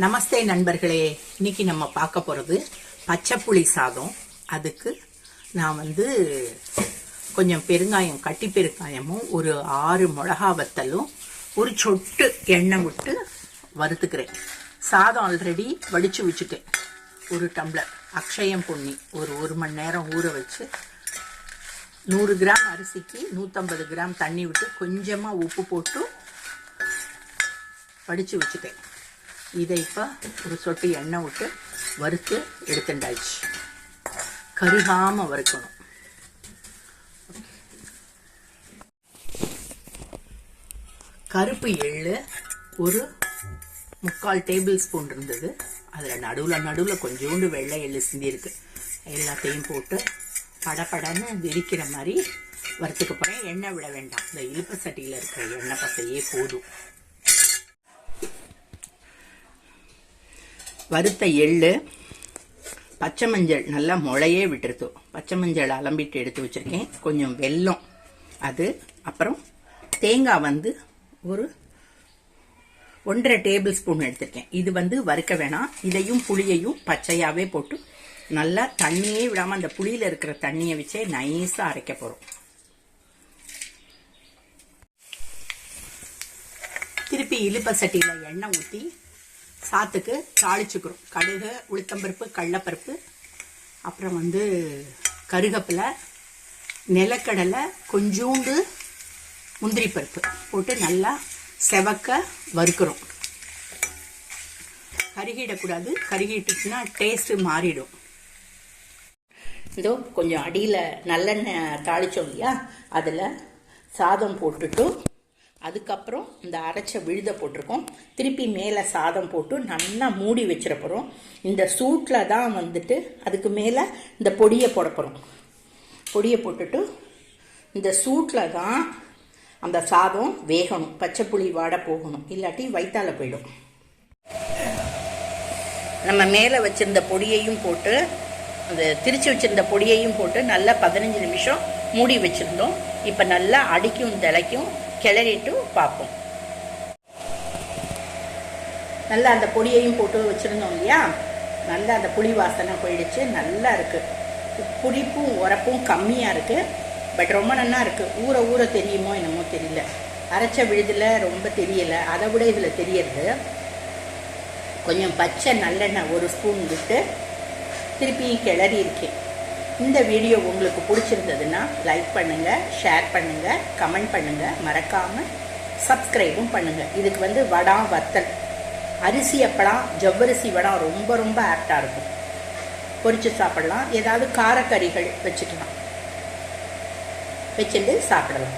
நமஸ்தே நண்பர்களே, இன்னைக்கு நம்ம பார்க்க போறது பச்சை புளி சாதம். அதுக்கு நான் கொஞ்சம் பெருங்காயம், கட்டி பெருங்காயமும், ஒரு 6 மிளகா வத்தலும், ஒரு சொட்டு எண்ணெய் விட்டு வறுத்துக்கிறேன். சாதம் ஆல்ரெடி வடிச்சு வச்சுட்டேன். ஒரு டம்ளர் அக்ஷயம் பொன்னி ஒரு மணி நேரம் ஊற வச்சு 100 கிராம் அரிசிக்கு 150 கிராம் தண்ணி விட்டு கொஞ்சமா உப்பு போட்டு வடிச்சு வச்சுட்டேன். இதை இப்போ ஒரு சொட்டு எண்ணெய் விட்டு வறுத்து எடுத்துட்டாச்சு. கருகாம வறுக்கணும். கருப்பு எள்ளு ஒரு 3/4 டேபிள் ஸ்பூன் இருந்தது. அதில் நடுவில் கொஞ்சோண்டு வெள்ளை எள்ளு சிந்திருக்கு. எல்லாத்தையும் போட்டு படப்படன்னு விரிக்கிற மாதிரி வறுத்துக்க போகிறேன். எண்ணெய் விட வேண்டாம். இந்த இழுப்பு சட்டியில் இருக்கிற எண்ணெய் பசையே போதும். வறுத்த எள்ளு, பச்சை மஞ்சள் நல்லா முளையே விட்டுருது. பச்சை மஞ்சள் அலம்பிட்டு எடுத்து வச்சிருக்கேன். கொஞ்சம் வெல்லம், அது அப்புறம் தேங்காய் ஒரு 1.5 டேபிள் ஸ்பூன் எடுத்திருக்கேன். இது வறுக்க வேணாம். இதையும் புளியையும் பச்சையாவே போட்டு நல்லா தண்ணியே விடாம அந்த புளியில இருக்கிற தண்ணியை வச்சே நைஸா அரைக்க போறோம். திருப்பி இழுப்ப சட்டியில எண்ணெய் ஊற்றி சாத்துக்கு தாளிச்சுக்கிறோம். கடுகு, உளுத்தம்பருப்பு, கடலைப்பருப்பு, அப்புறம் கருகப்பிலை, நிலக்கடலை, கொஞ்சோண்டு முந்திரி பருப்பு போட்டு நல்லா செவக்க வறுக்கிறோம். கருகிடக்கூடாது. கருகிட்டுச்சுன்னா டேஸ்ட் மாறிடும். இதோ கொஞ்சம் அடியில் நல்லெண்ணெய் தாளிச்சோம் இல்லையா, அதில் சாதம் போட்டுட்டு அதுக்கப்புறம் இந்த அரைச்ச விழுத போட்டிருக்கோம். திருப்பி மேலே சாதம் போட்டு நல்லா மூடி வச்சிட போகிறோம். இந்த சூட்டில் தான் அதுக்கு மேலே இந்த பொடியை போட போகிறோம். பொடியை போட்டுட்டு இந்த சூட்டில் தான் அந்த சாதம் வேகணும். பச்சை புளி வாட போகணும், இல்லாட்டி வயிற்றால போயிடும். நம்ம மேலே வச்சிருந்த பொடியையும் போட்டு, அந்த திரிச்சு வச்சிருந்த பொடியையும் போட்டு நல்லா 15 நிமிஷம் மூடி வச்சிருந்தோம். இப்போ நல்லா அடிக்கும் திளைக்கும் கிளறிட்டு பார்ப்போம். நல்லா அந்த பொடியையும் போட்டு வச்சிருந்தோம் இல்லையா, நல்லா அந்த புளி வாசனை போயிடுச்சு. நல்லா இருக்கு. புளிப்பும் உரப்பும் கம்மியா இருக்கு. பட் ரொம்ப நல்லா இருக்கு. ஊற தெரியுமோ என்னமோ தெரியல. அரைச்ச விழுதுல ரொம்ப தெரியல, அதை விட இதுல தெரியறது. கொஞ்சம் பச்சை நல்லெண்ணெய் 1 ஸ்பூன் விட்டு திருப்பி கிளறி இருக்கேன். இந்த வீடியோ உங்களுக்கு பிடிச்சிருந்ததுன்னா லைக் பண்ணுங்க, ஷேர் பண்ணுங்க, கமெண்ட் பண்ணுங்க, மறக்காம சப்ஸ்கிரைபும் பண்ணுங்க. இதுக்கு வடம், வத்தல், அரிசி அப்பளம், ஜவ்வரிசி வடம் ரொம்ப ரொம்ப ஆப்டா இருக்கும். பொரிச்சு சாப்பிடலாம். ஏதாவது காரக்கறிகள் வச்சுட்டு சாப்பிடலாம்.